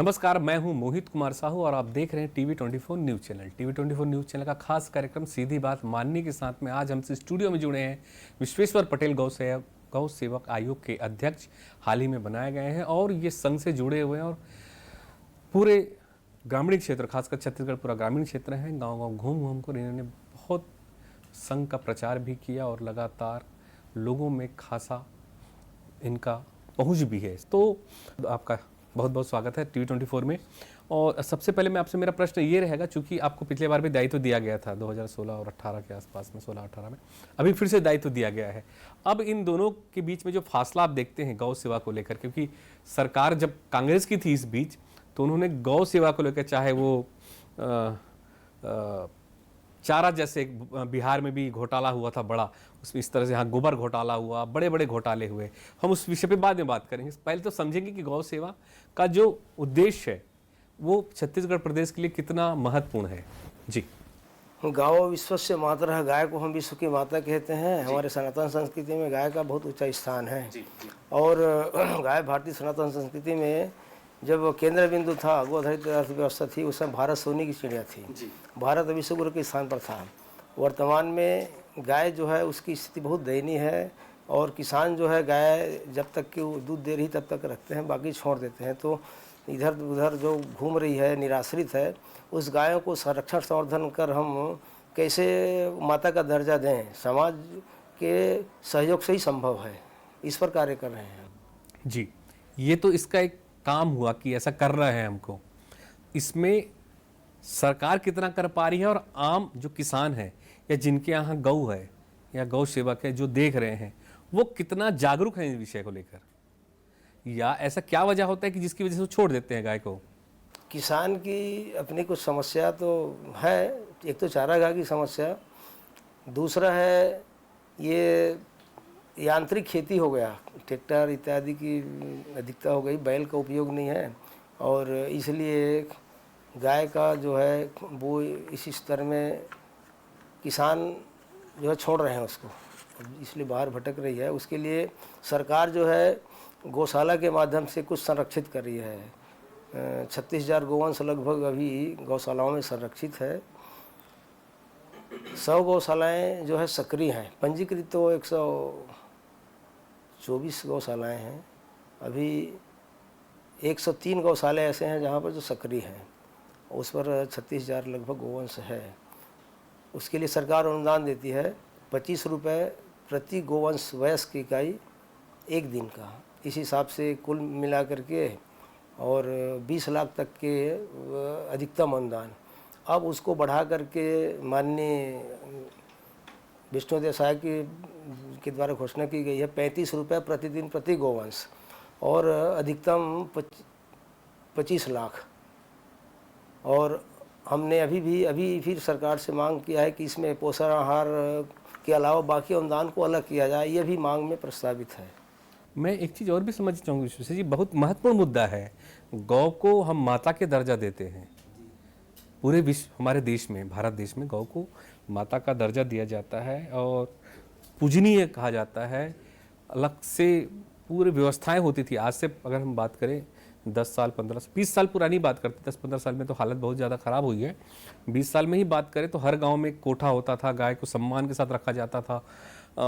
नमस्कार, मैं हूं मोहित कुमार साहू और आप देख रहे हैं TV 24 news channel. TV 24 news channel का खास कार्यक्रम सीधी बात माननी के साथ में आज हमसे स्टूडियो में जुड़े हैं विश्वेश्वर पटेल गौ सेवक आयोग के अध्यक्ष। हाल ही में बनाए गए हैं और ये संघ से जुड़े हुए हैं और पूरे ग्रामीण क्षेत्र, खासकर छत्तीसगढ़ पूरा ग्रामीण क्षेत्र है, गाँव गाँव घूम घूम कर इन्होंने बहुत संघ का प्रचार भी किया और लगातार लोगों में खासा इनका पहुँच भी है। तो आपका बहुत बहुत स्वागत है टीवी 24 में। और सबसे पहले मैं आपसे, मेरा प्रश्न ये रहेगा, चूंकि आपको पिछले बार भी दायित्व दिया गया था 2016 और 18 के आसपास में, 16-18 में, अभी फिर से दायित्व दिया गया है। अब इन दोनों के बीच में जो फासला आप देखते हैं गौ सेवा को लेकर, क्योंकि सरकार जब कांग्रेस की थी इस बीच, तो उन्होंने गौ सेवा को लेकर, चाहे वो चारा जैसे बिहार में भी घोटाला हुआ था बड़ा, उसमें इस तरह से यहाँ गोबर घोटाला हुआ, बड़े बड़े घोटाले हुए। हम उस विषय पे बाद में बात करेंगे। पहले तो समझेंगे कि गौ सेवा का जो उद्देश्य है वो छत्तीसगढ़ प्रदेश के लिए कितना महत्वपूर्ण है। जी। गौ विश्वस्य मातरः, गाय को हम विश्व की माता कहते हैं। हमारे सनातन संस्कृति में गाय का बहुत ऊंचा स्थान है। और गाय भारतीय सनातन संस्कृति में जब केंद्र बिंदु था, गो आधारित अर्थव्यवस्था थी, उस समय भारत सोने की चिड़िया थी। भारत विश्व गुरु के स्थान पर था। वर्तमान में गाय जो है उसकी स्थिति बहुत दयनीय है और किसान जो है गाय जब तक कि दूध दे रही तब तक रखते हैं, बाकी छोड़ देते हैं। तो इधर उधर जो घूम रही है, निराश्रित है, उस गायों को संरक्षण संवर्धन कर हम कैसे माता का दर्जा दें, समाज के सहयोग से ही संभव है। इस पर कार्य कर रहे हैं जी। ये तो इसका एक काम हुआ कि ऐसा कर रहे हैं हमको। इसमें सरकार कितना कर पा रही है और आम जो किसान है या जिनके यहाँ गौ है या गौ सेवक है जो देख रहे हैं, वो कितना जागरूक है इस विषय को लेकर, या ऐसा क्या वजह होता है कि जिसकी वजह से वो छोड़ देते हैं गाय को? किसान की अपनी कुछ समस्या तो है। एक तो चारागाह की समस्या, दूसरा है ये यांत्रिक खेती हो गया, ट्रैक्टर इत्यादि की अधिकता हो गई, बैल का उपयोग नहीं है और इसलिए गाय का जो है वो इस स्तर में किसान जो है छोड़ रहे हैं उसको, इसलिए बाहर भटक रही है। उसके लिए सरकार जो है गौशाला के माध्यम से कुछ संरक्षित कर रही है। 36,000 गोवंश लगभग अभी गौशालाओं में संरक्षित है। 100 गौशालाएँ जो है सक्रिय हैं, पंजीकृत तो 124 गौशालाएँ हैं। अभी 103 गौशाले ऐसे हैं जहाँ पर जो सक्रिय हैं, उस पर 36,000 लगभग गोवंश है। उसके लिए सरकार अनुदान देती है 25 रुपये प्रति गोवंश वयस्क इकाई एक दिन का, इस हिसाब से कुल मिला करके, और 20 लाख तक के अधिकतम अनुदान। अब उसको बढ़ा करके माननीय विष्णुदेव साय के द्वारा घोषणा की गई है 35 रुपये प्रतिदिन प्रति गोवंश और अधिकतम 25 लाख। और हमने अभी फिर सरकार से मांग किया है कि इसमें पोषण आहार के अलावा बाकी अनुदान को अलग किया जाए, ये भी मांग में प्रस्तावित है। मैं एक चीज़ और भी समझ चाहूँगी विश्वेश्वर जी, बहुत महत्वपूर्ण मुद्दा है। गौ को हम माता के दर्जा देते हैं पूरे विश्व, हमारे देश में, भारत देश में गौ को माता का दर्जा दिया जाता है और पूजनीय कहा जाता है। अलग से पूरी व्यवस्थाएं होती थी। आज से अगर हम बात करें 10 साल, 15 साल, 20 साल पुरानी बात करते, 10-15 साल में तो हालत बहुत ज़्यादा ख़राब हुई है। 20 साल में ही बात करें तो हर गांव में एक कोठा होता था, गाय को सम्मान के साथ रखा जाता था,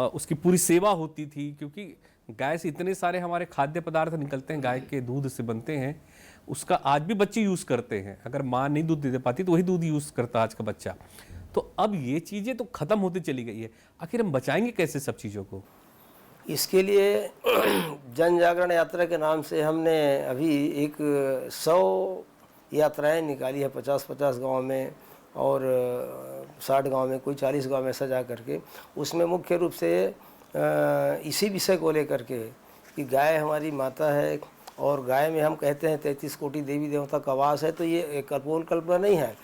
उसकी पूरी सेवा होती थी, क्योंकि गाय से इतने सारे हमारे खाद्य पदार्थ निकलते हैं, गाय के दूध से बनते हैं। उसका आज भी बच्चे यूज़ करते हैं। अगर माँ नहीं दूध दे पाती तो वही दूध यूज़ करता आज का बच्चा। तो अब ये चीज़ें तो ख़त्म होती चली गई है। आखिर हम बचाएंगे कैसे सब चीज़ों को? इसके लिए जन जागरण यात्रा के नाम से हमने अभी एक 100 यात्राएं निकाली है, 50-50 गाँव में और 60 गांव में, कोई 40 गांव में ऐसा जा करके। उसमें मुख्य रूप से इसी विषय को लेकर के कि गाय हमारी माता है और गाय में हम कहते हैं 33 कोटि देवी देवता का वास है। तो ये कपोल कल्पना नहीं है।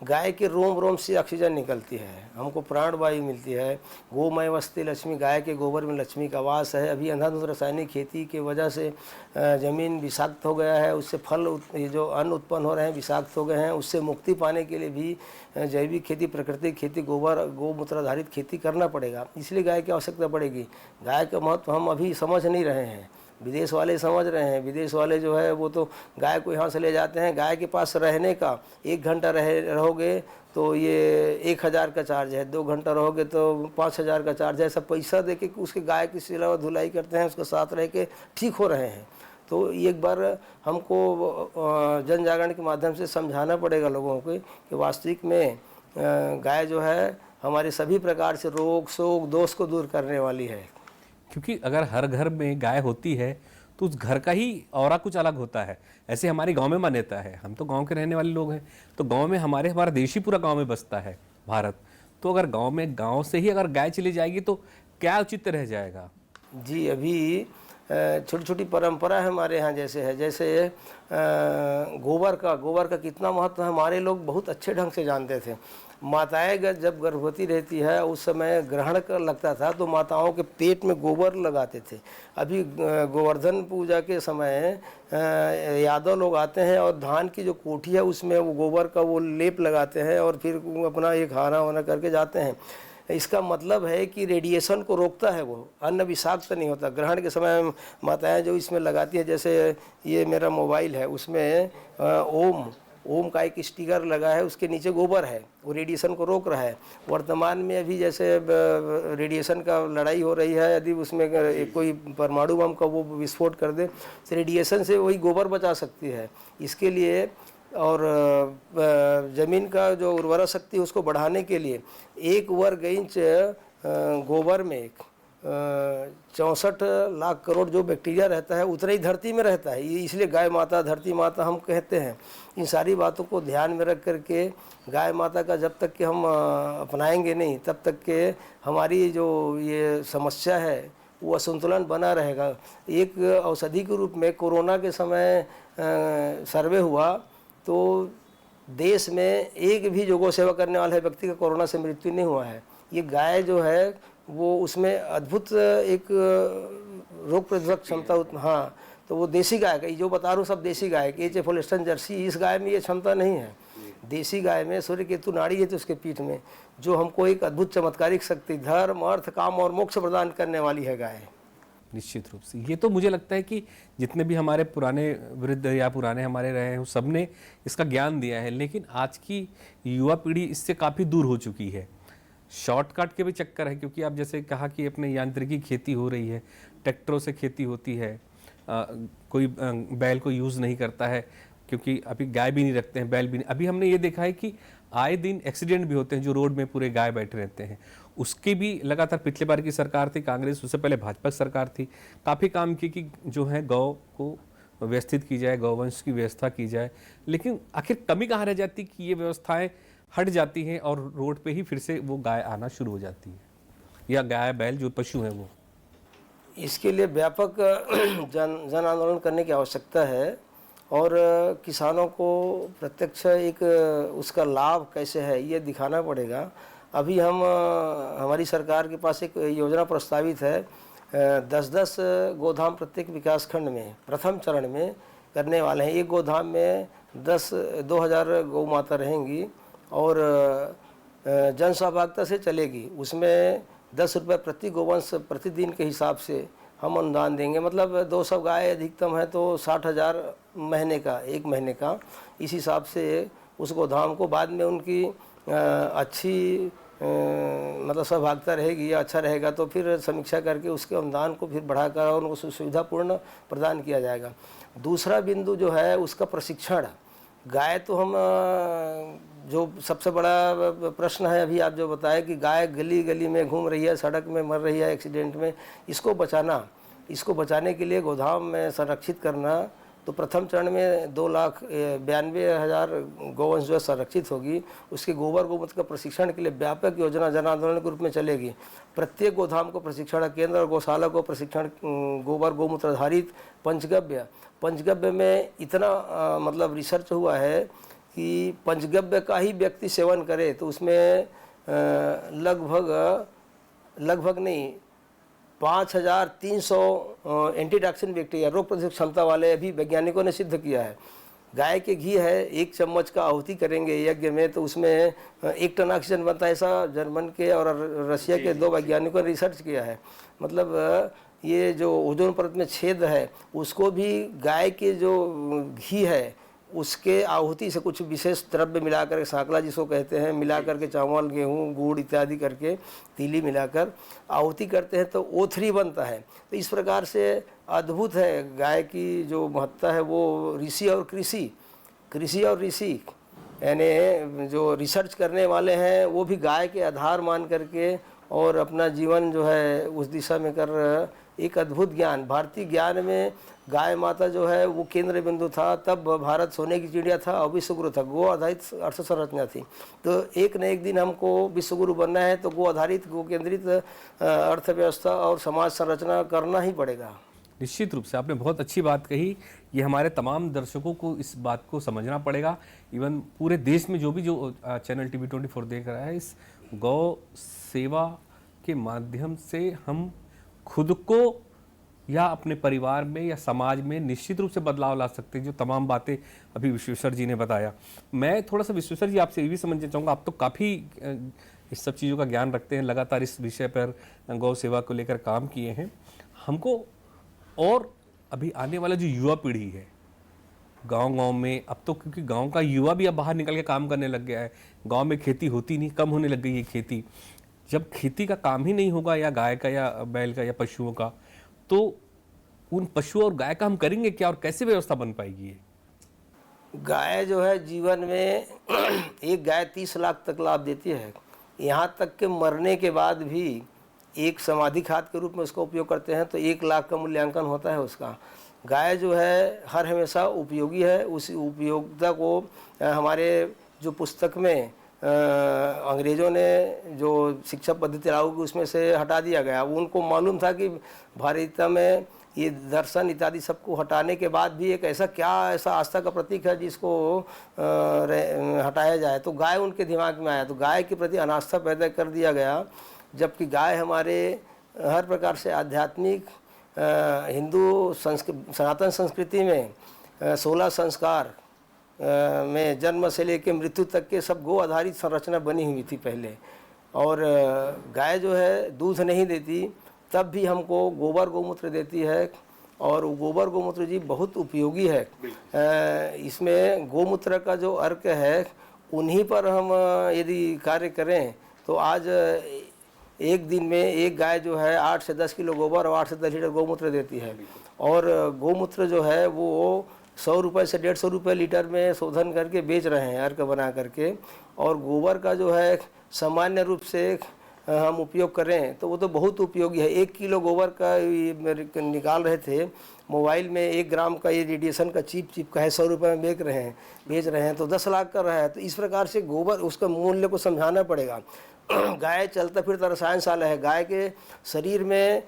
गाय के रोम रोम से ऑक्सीजन निकलती है, हमको प्राणवायु मिलती है। गोमय वस्ती लक्ष्मी, गाय के गोबर में लक्ष्मी का वास है। अभी अंधाधुंध रासायनिक खेती की वजह से ज़मीन विषाक्त हो गया है, उससे फल ये जो अन्न उत्पन्न हो रहे हैं विषाक्त हो गए हैं। उससे मुक्ति पाने के लिए भी जैविक खेती, प्राकृतिक खेती, गोबर गोमूत्र आधारित खेती करना पड़ेगा। इसलिए गाय की आवश्यकता पड़ेगी। गाय का महत्व हम अभी समझ नहीं रहे हैं। विदेश वाले समझ रहे हैं। विदेश वाले जो है वो तो गाय को यहाँ से ले जाते हैं, गाय के पास रहने का 1 घंटा रहोगे तो ये 1,000 का चार्ज है, 2 घंटा रहोगे तो 5,000 का चार्ज है। सब पैसा दे के उसके गाय की सिलावा धुलाई करते हैं, उसके साथ रह के ठीक हो रहे हैं। तो एक बार हमको जन जागरण के माध्यम से समझाना पड़ेगा लोगों को कि वास्तविक में गाय जो है हमारे सभी प्रकार से रोग शोक दोष को दूर करने वाली है। क्योंकि अगर हर घर में गाय होती है तो उस घर का ही ऑरा कुछ अलग होता है। ऐसे हमारे गांव में मान्यता है, हम तो गांव के रहने वाले लोग हैं, तो गांव में हमारा देश ही पूरा गांव में बसता है भारत। तो अगर गांव से ही अगर गाय चली जाएगी तो क्या उचित रह जाएगा? जी, अभी छोटी छोटी परंपरा है हमारे यहाँ, जैसे गोबर का कितना महत्व है हमारे लोग बहुत अच्छे ढंग से जानते थे। माताएं जब गर्भवती रहती है उस समय ग्रहण कर लगता था तो माताओं के पेट में गोबर लगाते थे। अभी गोवर्धन पूजा के समय यादव लोग आते हैं और धान की जो कोठी है उसमें वो गोबर का वो लेप लगाते हैं और फिर अपना एक खाना वाना करके जाते हैं। इसका मतलब है कि रेडिएशन को रोकता है, वो अन्न विषाक्त नहीं होता। ग्रहण के समय माताएं जो इसमें लगाती हैं, जैसे ये मेरा मोबाइल है उसमें ओम का एक स्टिकर लगा है, उसके नीचे गोबर है, वो रेडिएशन को रोक रहा है। वर्तमान में अभी जैसे रेडिएशन का लड़ाई हो रही है, यदि उसमें कोई परमाणु बम का वो विस्फोट कर दे तो रेडिएशन से वही गोबर बचा सकती है। इसके लिए और ज़मीन का जो उर्वरा शक्ति उसको बढ़ाने के लिए 1 वर्ग इंच गोबर में 64 लाख करोड़ जो बैक्टीरिया रहता है उतना ही धरती में रहता है। ये इसलिए गाय माता धरती माता हम कहते हैं। इन सारी बातों को ध्यान में रख करके गाय माता का जब तक कि हम अपनाएंगे नहीं तब तक के हमारी जो ये समस्या है वो असंतुलन बना रहेगा। एक औषधि के रूप में कोरोना के समय सर्वे हुआ तो देश में एक भी जो गौ सेवा करने वाले व्यक्ति का कोरोना से मृत्यु नहीं हुआ है। ये गाय जो है वो उसमें अद्भुत एक रोग प्रतिरोधक क्षमता, हाँ, तो वो देसी गाय का, जो बता रहा हूँ सब देसी गाय की, एच एफ होल्स्टाइन जर्सी, इस गाय में ये क्षमता नहीं है। देसी गाय में सूर्य केतु नाड़ी है तो उसके पीठ में, जो हमको एक अद्भुत चमत्कारिक शक्ति, धर्म अर्थ काम और मोक्ष प्रदान करने वाली है गाय। निश्चित रूप से ये तो मुझे लगता है कि जितने भी हमारे पुराने वृद्ध या पुराने हमारे रहे हैं सबने इसका ज्ञान दिया है, लेकिन आज की युवा पीढ़ी इससे काफ़ी दूर हो चुकी है। शॉर्टकट के भी चक्कर है, क्योंकि आप जैसे कहा कि अपने यांत्रिकी खेती हो रही है, ट्रैक्टरों से खेती होती है, कोई बैल को यूज़ नहीं करता है, क्योंकि अभी गाय भी नहीं रखते हैं, बैल भी नहीं। अभी हमने ये देखा है कि आए दिन एक्सीडेंट भी होते हैं, जो रोड में पूरे गाय बैठे रहते हैं। उसके भी लगातार पिछले बार की सरकार थी कांग्रेस, उससे पहले भाजपा की सरकार थी, काफ़ी काम की कि जो है गौ को व्यवस्थित की जाए, गौवंश की व्यवस्था की जाए। लेकिन आखिर कमी कहाँ रह जाती कि ये व्यवस्थाएं हट जाती हैं और रोड पे ही फिर से वो गाय आना शुरू हो जाती है, या गाय बैल जो पशु हैं वो। इसके लिए व्यापक जन आंदोलन करने की आवश्यकता है और किसानों को प्रत्यक्ष एक उसका लाभ कैसे है ये दिखाना पड़ेगा। अभी हमारी सरकार के पास एक योजना प्रस्तावित है, 10-10 गोधाम प्रत्येक विकास खंड में प्रथम चरण में करने वाले हैं। एक गोधाम में 2,000 गौ माता रहेंगी और जन सहभागिता से चलेगी। उसमें 10 रुपये प्रति गोवंश प्रतिदिन के हिसाब से हम अनुदान देंगे। मतलब 200 गाय अधिकतम है तो 60,000 महीने का, 1 महीने का। इस हिसाब से उस गोधाम को बाद में उनकी अच्छी मतलब सहभागिता रहेगी या अच्छा रहेगा तो फिर समीक्षा करके उसके अनुदान को फिर बढ़ाकर और उनको सुविधापूर्ण प्रदान किया जाएगा। दूसरा बिंदु जो है उसका प्रशिक्षण। गाय तो हम जो सबसे बड़ा प्रश्न है अभी आप जो बताए कि गाय गली गली में घूम रही है, सड़क में मर रही है एक्सीडेंट में, इसको बचाने के लिए गोधाम में संरक्षित करना। तो प्रथम चरण में 2,92,000 गौवंश जो है संरक्षित होगी। उसके गोबर गोमूत्र का प्रशिक्षण के लिए व्यापक योजना जन आंदोलन के रूप में चलेगी। प्रत्येक गोधाम को प्रशिक्षण केंद्र और गौशाला को प्रशिक्षण गोबर गोमूत्र आधारित पंचगव्य में इतना मतलब रिसर्च हुआ है कि पंचगव्य का ही व्यक्ति सेवन करे तो उसमें लगभग नहीं 5,300 एंटीटॉक्सिन बैक्टीरिया रोग प्रतिरोधक क्षमता वाले अभी वैज्ञानिकों ने सिद्ध किया है। गाय के घी है, 1 चम्मच का आहुति करेंगे यज्ञ में तो उसमें 1 टन ऑक्सीजन बनता है। ऐसा जर्मन के और रशिया के 2 वैज्ञानिकों ने रिसर्च किया है। मतलब ये जो ओजोन परत में छेद है उसको भी गाय के जो घी है उसके आहुति से कुछ विशेष द्रव्य मिलाकर, सांकला जिसको कहते हैं, मिलाकर के चावल, गेहूँ, गुड़ इत्यादि करके, तीली मिलाकर आहुति करते हैं तो O3 बनता है। तो इस प्रकार से अद्भुत है गाय की जो महत्ता है। वो ऋषि और ऋषि यानी जो रिसर्च करने वाले हैं वो भी गाय के आधार मान करके और अपना जीवन जो है उस दिशा में कर रहे हैं। एक अद्भुत ज्ञान, भारतीय ज्ञान में गाय माता जो है वो केंद्र बिंदु था। तब भारत सोने की चिड़िया था और विश्वगुरु था, गो आधारित अर्थ संरचना थी। तो एक न एक दिन हमको विश्वगुरु बनना है तो गो आधारित, गो केंद्रित अर्थव्यवस्था और समाज संरचना करना ही पड़ेगा। निश्चित रूप से आपने बहुत अच्छी बात कही। ये हमारे तमाम दर्शकों को इस बात को समझना पड़ेगा। इवन पूरे देश में जो चैनल TV24 देख रहा है, इस गौ सेवा के माध्यम से हम खुद को या अपने परिवार में या समाज में निश्चित रूप से बदलाव ला सकते हैं। जो तमाम बातें अभी विश्वेश्वर जी ने बताया, मैं थोड़ा सा विश्वेश्वर जी आपसे ये भी समझना चाहूँगा, आप तो काफ़ी इस सब चीज़ों का ज्ञान रखते हैं, लगातार इस विषय पर गौ सेवा को लेकर काम किए हैं। हमको और अभी आने वाला जो युवा पीढ़ी है गांव-गांव में, अब तो क्योंकि गांव का युवा भी अब बाहर निकल के काम करने लग गया है, गांव में खेती होती नहीं, कम होने लग गई है खेती। जब खेती का काम ही नहीं होगा, या गाय का या बैल का या पशुओं का, तो उन पशु और गाय का हम करेंगे क्या और कैसे व्यवस्था बन पाएगी ये? गाय जो है जीवन में एक गाय 30 लाख तक लाभ देती है। यहाँ तक कि मरने के बाद भी एक समाधि खाद के रूप में उसका उपयोग करते हैं तो 1 लाख का मूल्यांकन होता है उसका। गाय जो है हर हमेशा उपयोगी है। उस उपयोगिता को हमारे जो पुस्तक में अंग्रेज़ों ने जो शिक्षा पद्धति लागू की उसमें से हटा दिया गया। उनको मालूम था कि भारतीयता में ये दर्शन इत्यादि सबको हटाने के बाद भी एक ऐसा आस्था का प्रतीक है जिसको हटाया जाए, तो गाय उनके दिमाग में आया, तो गाय के प्रति अनास्था पैदा कर दिया गया। जबकि गाय हमारे हर प्रकार से आध्यात्मिक हिंदू सनातन संस्कृति में 16 संस्कार में जन्म से लेकर मृत्यु तक के सब गो आधारित संरचना बनी हुई थी पहले। और गाय जो है दूध नहीं देती तब भी हमको गोबर गोमूत्र देती है, और गोबर गोमूत्र जी बहुत उपयोगी है। इसमें गोमूत्र का जो अर्क है उन्हीं पर हम यदि कार्य करें तो आज एक दिन में एक गाय जो है 8 से 10 किलो गोबर और 8 से 10 लीटर गोमूत्र देती है। और गोमूत्र जो है वो 100 रुपये से 150 रुपये लीटर में शोधन करके बेच रहे हैं अर्क बना करके। और गोबर का जो है सामान्य रूप से हम उपयोग करें तो वो तो बहुत उपयोगी है। 1 किलो गोबर का निकाल रहे थे मोबाइल में, 1 ग्राम का ये रेडिएशन का चिप का है, 100 रुपये में बेच रहे हैं तो 10 लाख का रहा है। तो इस प्रकार से गोबर उसका मूल्य को समझाना पड़ेगा। गाय चलता फिरता रसायनशाला है। गाय के शरीर में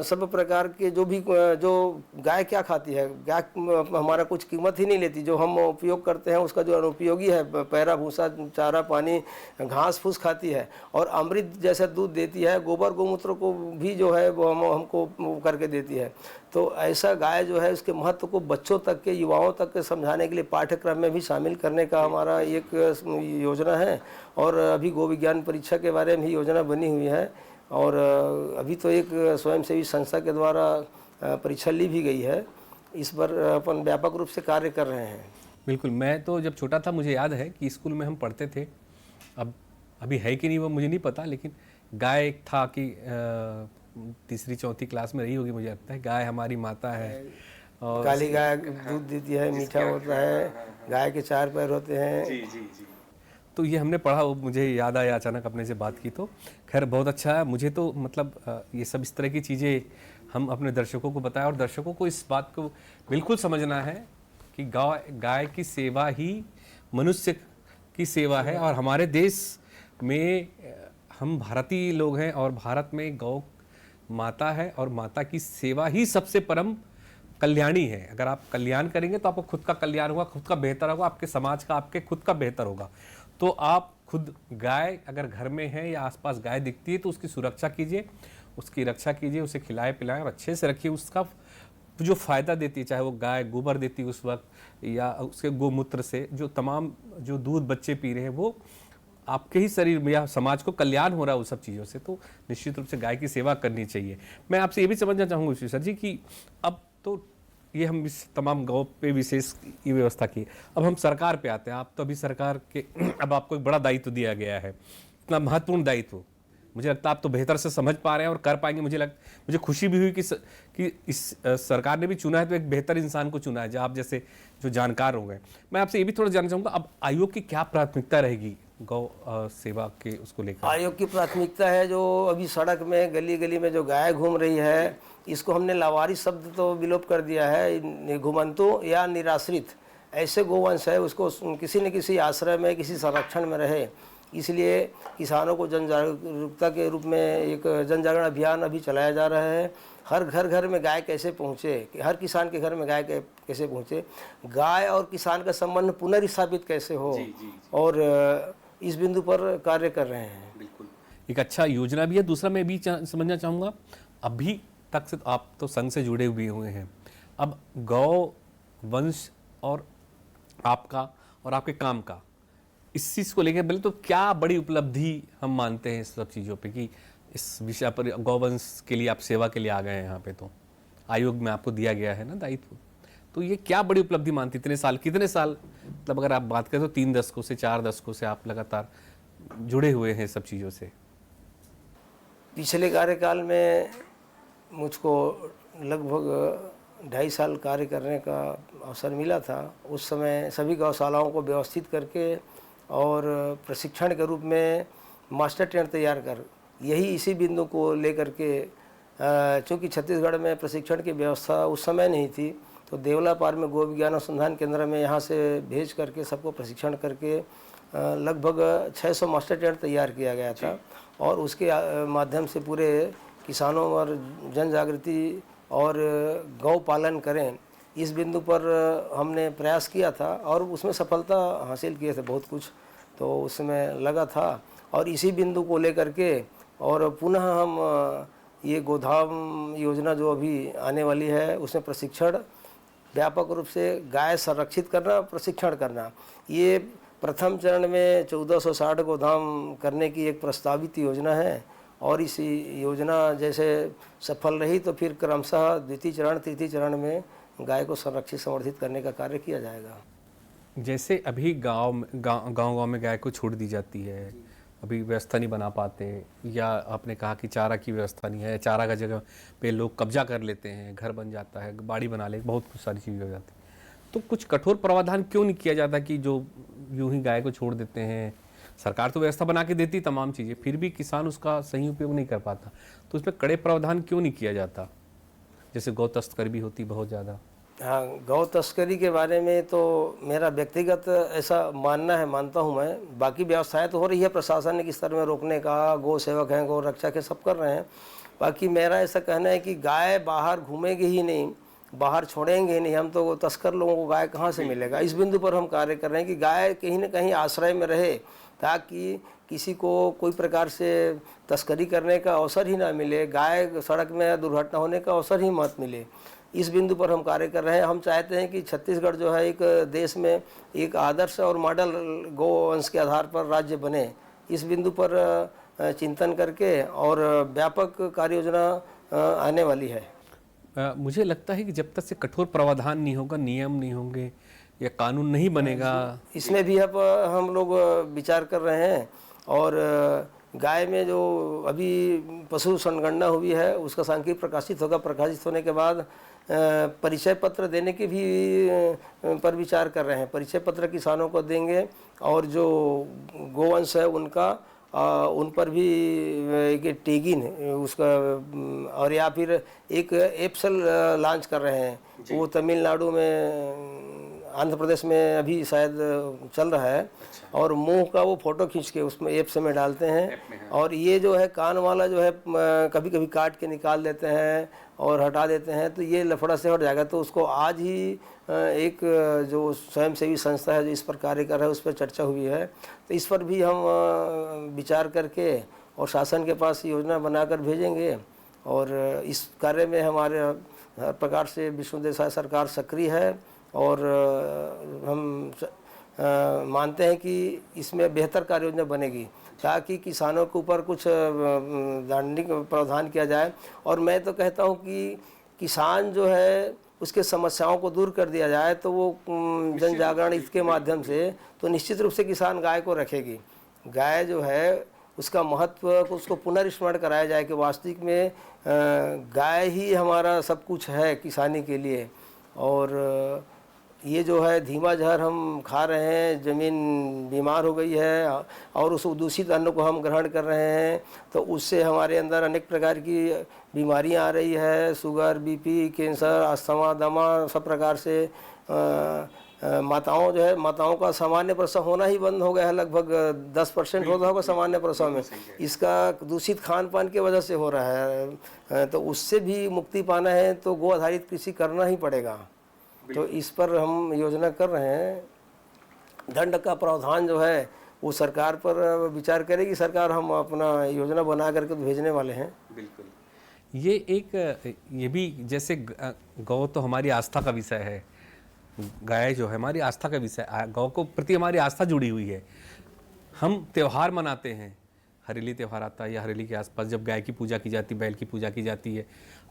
सब प्रकार के जो गाय क्या खाती है, गाय हमारा कुछ कीमत ही नहीं लेती। जो हम उपयोग करते हैं उसका जो अनुपयोगी है, पैरा भूसा चारा पानी घास फूस खाती है और अमृत जैसा दूध देती है। गोबर गोमूत्र को भी जो है वो हमको करके देती है। तो ऐसा गाय जो है उसके महत्व को बच्चों तक के, युवाओं तक के समझाने के लिए पाठ्यक्रम में भी शामिल करने का हमारा एक योजना है। और अभी गो विज्ञान परीक्षा के बारे में भी योजना बनी हुई है। और अभी तो एक स्वयंसेवी संस्था के द्वारा परीक्षा ली भी गई है। इस पर अपन व्यापक रूप से कार्य कर रहे हैं। बिल्कुल, मैं तो जब छोटा था मुझे याद है कि स्कूल में हम पढ़ते थे, अब अभी है कि नहीं वो मुझे नहीं पता, लेकिन गाय एक था कि 3री 4थी क्लास में रही होगी मुझे लगता है। गाय हमारी माता है और काली गाय दूध देती है, मीठा होता है, गाय के 4 पैर होते हैं। जी जी जी। तो ये हमने पढ़ा, वो मुझे याद आया अचानक अपने से बात की। तो खैर बहुत अच्छा है। मुझे तो मतलब ये सब इस तरह की चीज़ें हम अपने दर्शकों को बताएं और दर्शकों को इस बात को बिल्कुल समझना है कि गाय की सेवा ही मनुष्य की सेवा है। और हमारे देश में हम भारतीय लोग हैं और भारत में गौ माता है और माता की सेवा ही सबसे परम कल्याणी है। अगर आप कल्याण करेंगे तो आपको खुद का कल्याण होगा, खुद का बेहतर होगा, आपके समाज का, आपके खुद का बेहतर होगा। तो आप खुद गाय अगर घर में है या आसपास गाय दिखती है तो उसकी सुरक्षा कीजिए, उसकी रक्षा कीजिए, उसे खिलाए पिलाएं और अच्छे से रखिए। उसका जो फ़ायदा देती है, चाहे वो गाय गोबर देती है उस वक्त या उसके गोमूत्र से जो तमाम जो दूध बच्चे पी रहे हैं वो आपके ही शरीर में या समाज को कल्याण हो रहा है उस सब चीज़ों से, तो निश्चित रूप से गाय की सेवा करनी चाहिए। मैं आपसे ये भी समझना चाहूँगा विश्वेश्वर जी कि अब तो ये हम इस तमाम गौ पे विशेष ये व्यवस्था की, अब हम सरकार पे आते हैं। आप तो अभी सरकार के अब आपको एक बड़ा दायित्व दिया गया है, इतना महत्वपूर्ण दायित्व, मुझे लगता है आप तो बेहतर से समझ पा रहे हैं और कर पाएंगे। मुझे खुशी भी हुई कि इस सरकार ने भी चुना है तो एक बेहतर इंसान को चुना है, जो आप जैसे जो जानकार हो गए। मैं आपसे ये भी थोड़ा जानना चाहूँगा, अब आयोग की क्या प्राथमिकता रहेगी गौ सेवा के उसको लेकर? आयोग की प्राथमिकता है जो अभी सड़क में गली गली में जो गाय घूम रही है, इसको हमने लावारिस शब्द तो विलोप कर दिया है। घुमंतु या निराश्रित ऐसे गोवंश है, उसको किसी न किसी आश्रय में, किसी संरक्षण में रहे। इसलिए किसानों को जन जागरूकता के रूप में एक जन जागरण अभियान अभी चलाया जा रहा है। हर घर में गाय कैसे पहुँचे, हर किसान के घर में गाय कैसे पहुँचे, गाय और किसान का संबंध पुनर्स्थापित कैसे हो, और इस बिंदु पर कार्य कर रहे हैं। बिल्कुल, एक अच्छा योजना भी है। दूसरा मैं भी समझना चाहूँगा, अभी तक से आप तो संघ से जुड़े हुए हैं, अब गौ वंश और आपका और आपके काम का इस चीज़ को लेकर बोले तो क्या बड़ी उपलब्धि हम मानते हैं इस सब चीज़ों पे कि इस विषय पर गौवंश के लिए आप सेवा के लिए आ गए हैं यहाँ पे, तो आयोग में आपको दिया गया है ना दायित्व, तो ये क्या बड़ी उपलब्धि मानती? कितने साल मतलब अगर आप बात करें तो 3 दशकों से 4 दशकों से आप लगातार जुड़े हुए हैं सब चीज़ों से। पिछले कार्यकाल में मुझको लगभग 2.5 साल कार्य करने का अवसर मिला था। उस समय सभी गौशालाओं को व्यवस्थित करके और प्रशिक्षण के रूप में मास्टर ट्रेनर तैयार कर, यही इसी बिंदु को लेकर के, चूँकि छत्तीसगढ़ में प्रशिक्षण की व्यवस्था उस समय नहीं थी, तो देवलापार में गो विज्ञान अनुसंधान केंद्र में यहाँ से भेज करके सबको प्रशिक्षण करके लगभग 600 मास्टर ट्रेनर तैयार किया गया था। और उसके माध्यम से पूरे किसानों और जन जागृति और गौ पालन करें, इस बिंदु पर हमने प्रयास किया था और उसमें सफलता हासिल किए थे। बहुत कुछ तो उसमें लगा था, और इसी बिंदु को लेकर के और पुनः हम ये गोधाम योजना जो अभी आने वाली है, उसमें प्रशिक्षण व्यापक रूप से गाय संरक्षित करना, प्रशिक्षण करना, ये प्रथम चरण में 1460 गोधाम करने की एक प्रस्तावित योजना है। और इस योजना जैसे सफल रही तो फिर क्रमशः द्वितीय चरण, तृतीय चरण में गाय को संरक्षित संवर्धित करने का कार्य किया जाएगा। जैसे अभी गांव में गाय को छोड़ दी जाती है, अभी व्यवस्था नहीं बना पाते, या आपने कहा कि चारा की व्यवस्था नहीं है, चारा का जगह पे लोग कब्जा कर लेते हैं, घर बन जाता है, बाड़ी बना ले, बहुत कुछ सारी चीज़ें हो जाती हैं, तो कुछ कठोर प्रावधान क्यों नहीं किया जाता कि जो यूं ही गाय को छोड़ देते हैं? सरकार तो व्यवस्था बना के देती तमाम चीज़ें, फिर भी किसान उसका सही उपयोग नहीं कर पाता, तो उसमें कड़े प्रावधान क्यों नहीं किया जाता? जैसे गौ तस्करी भी होती बहुत ज़्यादा। हाँ, गौ तस्करी के बारे में तो मेरा व्यक्तिगत ऐसा मानता हूँ मैं। बाकी व्यवस्थाएं तो हो रही है, प्रशासन के स्तर में रोकने का, गौ सेवक हैं, गौ रक्षा के सब कर रहे हैं। बाकी मेरा ऐसा कहना है कि गाय बाहर घूमेगी ही नहीं, बाहर छोड़ेंगे ही नहीं हम, तो तस्कर लोगों को गाय कहाँ से मिलेगा? इस बिंदु पर हम कार्य कर रहे हैं कि गाय कहीं ना कहीं आश्रय में रहे, ताकि किसी को कोई प्रकार से तस्करी करने का अवसर ही ना मिले, गाय सड़क में दुर्घटना होने का अवसर ही मत मिले। इस बिंदु पर हम कार्य कर रहे हैं। हम चाहते हैं कि छत्तीसगढ़ जो है एक देश में एक आदर्श और मॉडल गोवंश के आधार पर राज्य बने। इस बिंदु पर चिंतन करके और व्यापक कार्य योजना आने वाली है। मुझे लगता है कि जब तक से कठोर प्रावधान नहीं होगा, नियम नहीं होंगे या कानून नहीं बनेगा, इसमें भी अब हम लोग विचार कर रहे हैं। और गाय में जो अभी पशु संगणना हुई है उसका सांख्यिक प्रकाशित होगा, प्रकाशित होने के बाद परिचय पत्र देने की भी पर विचार कर रहे हैं। परिचय पत्र किसानों को देंगे और जो गोवंश है उनका उन पर भी एक टैगिंग उसका, और या फिर एक एप्सल लॉन्च कर रहे हैं, वो तमिलनाडु में, आंध्र प्रदेश में अभी शायद चल रहा है। और मुंह का वो फोटो खींच के उसमें ऐप से में डालते हैं। और ये जो है कान वाला जो है कभी कभी काट के निकाल देते हैं और हटा देते हैं, तो ये लफड़ा से हट जाएगा। तो उसको आज ही एक जो स्वयंसेवी संस्था है जो इस पर कार्य कर रहा है उस पर चर्चा हुई है। तो इस पर भी हम विचार करके और शासन के पास योजना बनाकर भेजेंगे। और इस कार्य में हमारे हर प्रकार से विष्णुदेव साय सरकार सक्रिय है। और हम मानते हैं कि इसमें बेहतर कार्य योजना बनेगी, ताकि किसानों के ऊपर कुछ दंडिक प्रावधान किया जाए। और मैं तो कहता हूँ कि किसान जो है उसके समस्याओं को दूर कर दिया जाए, तो वो जन जागरण इसके माध्यम से तो निश्चित रूप से किसान गाय को रखेगी। गाय जो है उसका महत्व को उसको पुनर्स्मरण कराया जाए कि वास्तविक में गाय ही हमारा सब कुछ है किसानी के लिए। और ये जो है धीमा जहर हम खा रहे हैं, ज़मीन बीमार हो गई है और उस दूषित अन्न को हम ग्रहण कर रहे हैं, तो उससे हमारे अंदर अनेक प्रकार की बीमारियां आ रही है, शुगर, बीपी, कैंसर, अस्थमा, दमा, सब प्रकार से माताओं जो है, माताओं का सामान्य प्रसव होना ही बंद हो गया है। लगभग 10% होता होगा सामान्य प्रसव में। इसका दूषित खान पान की वजह से हो रहा है। तो उससे भी मुक्ति पाना है तो गो आधारित कृषि करना ही पड़ेगा। तो इस पर हम योजना कर रहे हैं। दंड का प्रावधान जो है वो सरकार पर विचार करेगी सरकार। हम अपना योजना बना करके तो भेजने वाले हैं। बिल्कुल, ये भी जैसे गौ तो हमारी आस्था का विषय है, गाय जो है हमारी आस्था का विषय, गौ को प्रति हमारी आस्था जुड़ी हुई है। हम त्यौहार मनाते हैं, हरेली त्यौहार आता है या हरेली के आसपास जब गाय की पूजा की जाती है, बैल की पूजा की जाती है,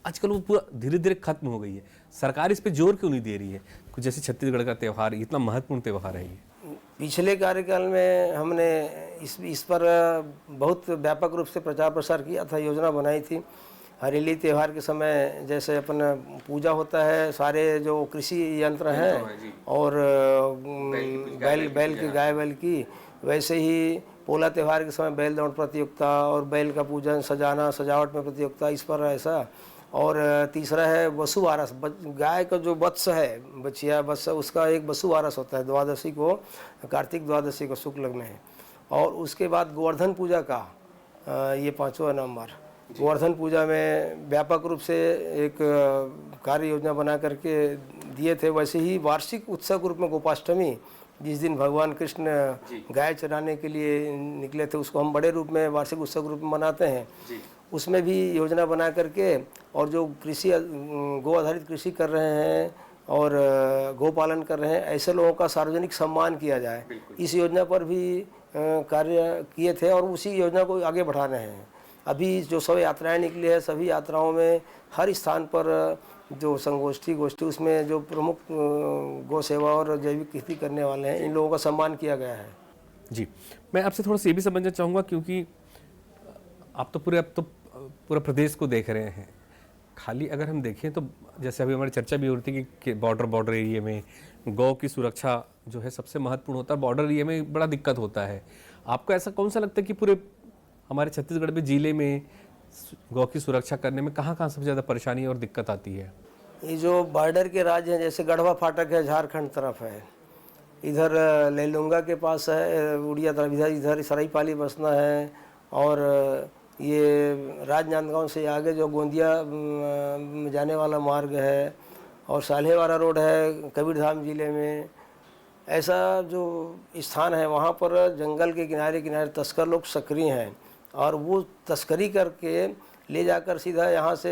आजकल वो पूरा धीरे धीरे खत्म हो गई है। सरकार इस पे जोर क्यों नहीं दे रही है? कुछ जैसे छत्तीसगढ़ का त्यौहार इतना महत्वपूर्ण त्यौहार है ये। पिछले कार्यकाल में हमने इस पर बहुत व्यापक रूप से प्रचार प्रसार किया था, योजना बनाई थी। हरेली त्यौहार के समय जैसे अपन पूजा होता है, सारे जो कृषि यंत्र हैं और बैल की गाय बैल की, वैसे ही पोला त्यौहार के समय बैल दौड़ प्रतियोगिता और बैल का पूजन, सजाना, सजावट में प्रतियोगिता, इस पर ऐसा। और तीसरा है वसु आरस, गाय का जो वत्स है, बछिया वत्स, उसका एक वसु आरस होता है द्वादशी को, कार्तिक द्वादशी को शुक्ल में। और उसके बाद गोवर्धन पूजा का ये 5वां नंबर। गोवर्धन पूजा में व्यापक रूप से एक कार्य योजना बना करके दिए थे। वैसे ही वार्षिक उत्सव के रूप में गोपाष्टमी, जिस दिन भगवान कृष्ण गाय चराने के लिए निकले थे, उसको हम बड़े रूप में वार्षिक उत्सव के रूप में मनाते हैं। उसमें भी योजना बना करके, और जो कृषि गो आधारित कृषि कर रहे हैं और गो पालन कर रहे हैं, ऐसे लोगों का सार्वजनिक सम्मान किया जाए, इस योजना पर भी कार्य किए थे और उसी योजना को आगे बढ़ा रहे हैं। अभी जो सब यात्राएं निकली है, सभी यात्राओं में हर स्थान पर जो संगोष्ठी गोष्ठी, उसमें जो प्रमुख गौ सेवा और जैविक खेती करने वाले हैं, इन लोगों का सम्मान किया गया है। जी, मैं आपसे थोड़ा सा ये भी समझना चाहूँगा, क्योंकि आप तो पूरा प्रदेश को देख रहे हैं। खाली अगर हम देखें तो जैसे अभी हमारी चर्चा भी हो रही थी कि बॉर्डर एरिया में गौ की सुरक्षा जो है सबसे महत्वपूर्ण होता है। बॉर्डर एरिया में बड़ा दिक्कत होता है। आपको ऐसा कौन सा लगता है कि पूरे हमारे छत्तीसगढ़ में जिले में गौ की सुरक्षा करने में कहाँ सबसे ज़्यादा परेशानी और दिक्कत आती है? ये जो बॉर्डर के राज्य हैं, जैसे गढ़वा फाटक है, झारखंड तरफ है, इधर लेलुंगा के पास है, उड़िया तरफ, इधर सराईपाली बसना है, और ये राजनांदगांव से आगे जो गोंदिया जाने वाला मार्ग है, और साल्हेवाड़ा रोड है कबीरधाम जिले में। ऐसा जो स्थान है वहाँ पर जंगल के किनारे किनारे तस्कर लोग सक्रिय हैं, और वो तस्करी करके ले जाकर सीधा यहाँ से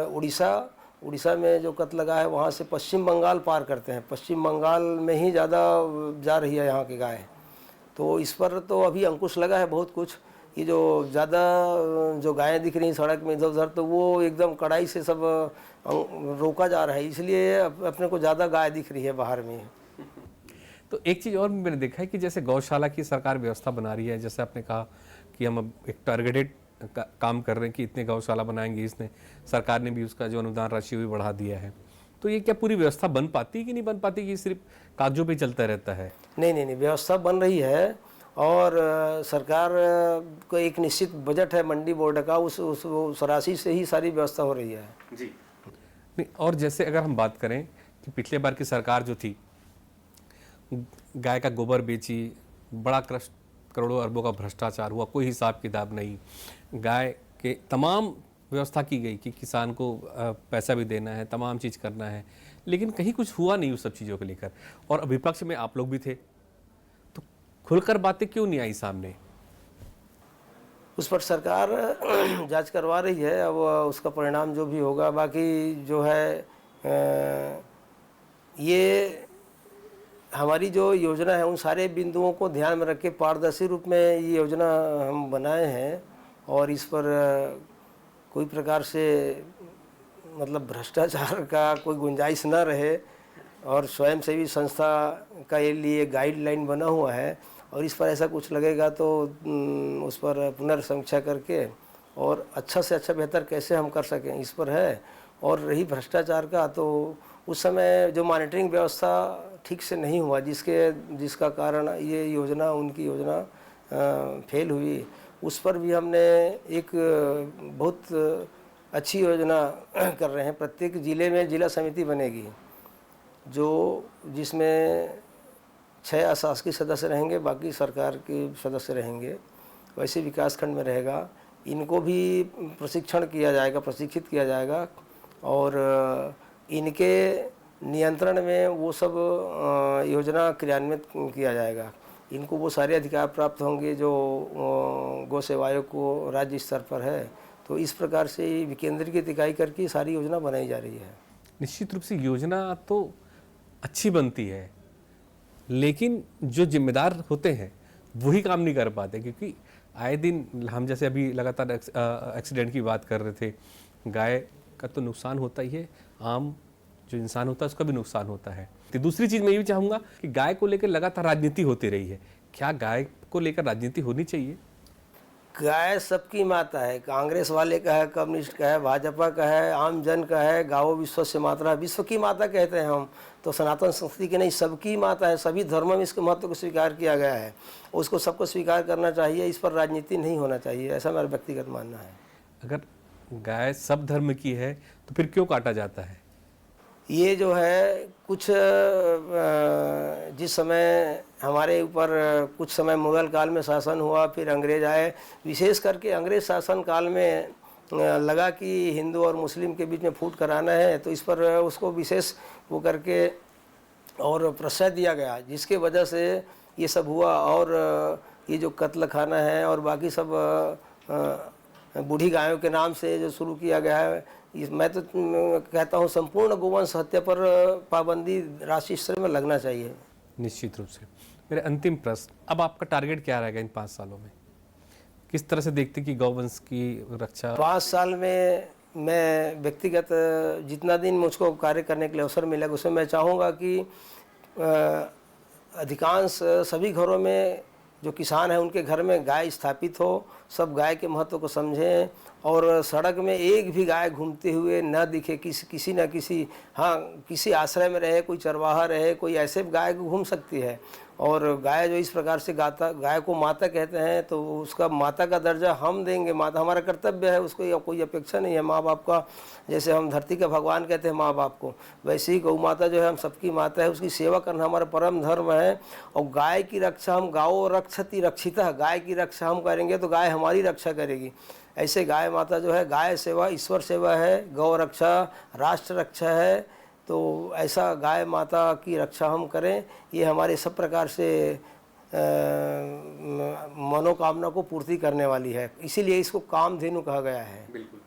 उड़ीसा में जो कत्ल लगा है, वहाँ से पश्चिम बंगाल पार करते हैं। पश्चिम बंगाल में ही ज़्यादा जा रही है यहाँ की गाय। तो इस पर तो अभी अंकुश लगा है बहुत कुछ। ये जो ज़्यादा जो गायें दिख रही हैं सड़क में इधर उधर, तो वो एकदम कड़ाई से सब रोका जा रहा है, इसलिए अपने को ज़्यादा गाय दिख रही है बाहर में। तो एक चीज़ और भी मैंने देखा है कि जैसे गौशाला की सरकार व्यवस्था बना रही है, जैसे आपने कहा कि हम अब एक टारगेटेड काम कर रहे हैं कि इतने गौशाला बनाएंगे, इसने सरकार ने भी उसका जो अनुदान राशि भी बढ़ा दिया है। तो ये क्या पूरी व्यवस्था बन पाती है कि नहीं बन पाती, कि सिर्फ कागजों पे चलता रहता है? नहीं, व्यवस्था बन रही है, और सरकार को एक निश्चित बजट है मंडी बोर्ड का, उस राशि से ही सारी व्यवस्था हो रही है। जी नहीं, और जैसे अगर हम बात करें कि पिछले बार की सरकार जो थी, गाय का गोबर बेची, बड़ा करोड़ों अरबों का भ्रष्टाचार हुआ, कोई हिसाब किताब नहीं। गाय के तमाम व्यवस्था की गई कि किसान को पैसा भी देना है, तमाम चीज़ करना है, लेकिन कहीं कुछ हुआ नहीं उस सब चीज़ों को लेकर। और विपक्ष में आप लोग भी थे, तो खुलकर बातें क्यों नहीं आई सामने? उस पर सरकार जांच करवा रही है, अब उसका परिणाम जो भी होगा। बाकी जो है ये हमारी जो योजना है उन सारे बिंदुओं को ध्यान में रख के पारदर्शी रूप में ये योजना हम बनाए हैं और इस पर कोई प्रकार से मतलब भ्रष्टाचार का कोई गुंजाइश न रहे और स्वयंसेवी संस्था का ये लिए गाइडलाइन बना हुआ है और इस पर ऐसा कुछ लगेगा तो उस पर पुनर्समीक्षा करके और अच्छा से अच्छा बेहतर कैसे हम कर सकें इस पर है। और रही भ्रष्टाचार का, तो उस समय जो मॉनिटरिंग व्यवस्था ठीक से नहीं हुआ जिसका कारण ये योजना उनकी योजना फेल हुई, उस पर भी हमने एक बहुत अच्छी योजना कर रहे हैं। प्रत्येक ज़िले में जिला समिति बनेगी जिसमें 6 अशासकीय सदस्य रहेंगे, बाकी सरकार के सदस्य रहेंगे। वैसे विकास खंड में रहेगा। इनको भी प्रशिक्षित किया जाएगा और इनके नियंत्रण में वो सब योजना क्रियान्वित किया जाएगा। इनको वो सारे अधिकार प्राप्त होंगे जो गौ सेवा आयोग को राज्य स्तर पर है। तो इस प्रकार से विकेंद्रीकृत इकाई करके सारी योजना बनाई जा रही है। निश्चित रूप से योजना तो अच्छी बनती है, लेकिन जो जिम्मेदार होते हैं वही काम नहीं कर पाते, क्योंकि आए दिन हम जैसे अभी लगातार एक्सीडेंट की बात कर रहे थे, गाय का तो नुकसान होता ही है, आम जो इंसान होता है उसका भी नुकसान होता है। तो दूसरी चीज़ मैं ये भी चाहूँगा कि गाय को लेकर लगातार राजनीति होती रही है, क्या गाय को लेकर राजनीति होनी चाहिए? गाय सबकी माता है। कांग्रेस वाले का है, कम्युनिस्ट का है, भाजपा का है, आम जन का है। गावो विश्वस्य मातरः, विश्व की माता कहते हैं हम तो सनातन संस्कृति की नहीं, सबकी माता है। सभी धर्मों में इसके महत्व को स्वीकार किया गया है, उसको सबको स्वीकार करना चाहिए। इस पर राजनीति नहीं होना चाहिए, ऐसा मेरा व्यक्तिगत मानना है। अगर गाय सब धर्म की है तो फिर क्यों काटा जाता है? ये जो है कुछ जिस समय हमारे ऊपर कुछ समय मुग़ल काल में शासन हुआ, फिर अंग्रेज आए। विशेष करके अंग्रेज शासन काल में लगा कि हिंदू और मुस्लिम के बीच में फूट कराना है, तो इस पर उसको विशेष वो करके और प्रश्रय दिया गया, जिसके वजह से ये सब हुआ। और ये जो कत्ल खाना है और बाकी सब बूढ़ी गायों के नाम से जो शुरू किया गया है, मैं तो कहता हूँ संपूर्ण गोवंश हत्या पर पाबंदी राष्ट्रीय स्तर में लगना चाहिए। निश्चित रूप से। मेरे अंतिम प्रश्न, अब आपका टारगेट क्या रहेगा इन 5 सालों में? किस तरह से देखते कि गौवंश की रक्षा? 5 साल में मैं व्यक्तिगत जितना दिन मुझको कार्य करने के लिए अवसर मिलेगा उसमें मैं चाहूँगा कि अधिकांश सभी घरों में जो किसान हैं उनके घर में गाय स्थापित हो, सब गाय के महत्व को समझें और सड़क में एक भी गाय घूमते हुए न दिखे। किसी न किसी किसी आश्रय में रहे, कोई चरवाहा रहे, कोई ऐसे गाय घूम सकती है। और गाय जो इस प्रकार से गाय को माता कहते हैं, तो उसका माता का दर्जा हम देंगे। माता हमारा कर्तव्य है, उसको कोई अपेक्षा नहीं है माँ बाप का। जैसे हम धरती का भगवान कहते हैं माँ बाप को, वैसे ही गौ माता जो है हम सबकी माता है, उसकी सेवा करना हमारा परम धर्म है। और गाय की रक्षा हम गाओ रक्षति रक्षिता, गाय की रक्षा हम करेंगे तो गाय हमारी रक्षा करेगी। ऐसे गाय माता जो है, गाय सेवा ईश्वर सेवा है, गौ रक्षा राष्ट्र रक्षा है। तो ऐसा गाय माता की रक्षा हम करें, ये हमारे सब प्रकार से मनोकामना को पूर्ति करने वाली है। इसीलिए इसको कामधेनु कहा गया है। बिल्कुल।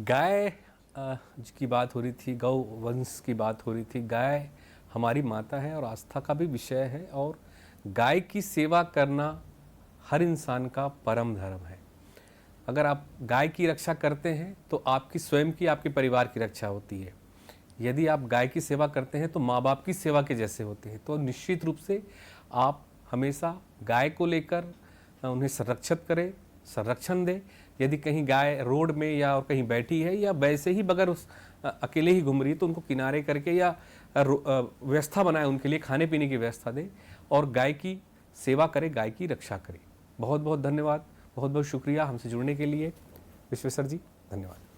गाय की बात हो रही थी, गौ वंश की बात हो रही थी। गाय हमारी माता है और आस्था का भी विषय है, और गाय की सेवा करना हर इंसान का परम धर्म है। अगर आप गाय की रक्षा करते हैं तो आपकी स्वयं की, आपके परिवार की रक्षा होती है। यदि आप गाय की सेवा करते हैं तो माँ बाप की सेवा के जैसे होते हैं। तो निश्चित रूप से आप हमेशा गाय को लेकर उन्हें संरक्षित करें, संरक्षण दें। यदि कहीं गाय रोड में या और कहीं बैठी है या वैसे ही बगैर उस अकेले ही घूम रही है, तो उनको किनारे करके या व्यवस्था बनाए, उनके लिए खाने पीने की व्यवस्था दें और गाय की सेवा करें, गाय की रक्षा करें। बहुत बहुत धन्यवाद, बहुत बहुत शुक्रिया हमसे जुड़ने के लिए। विश्वेश्वर जी, धन्यवाद।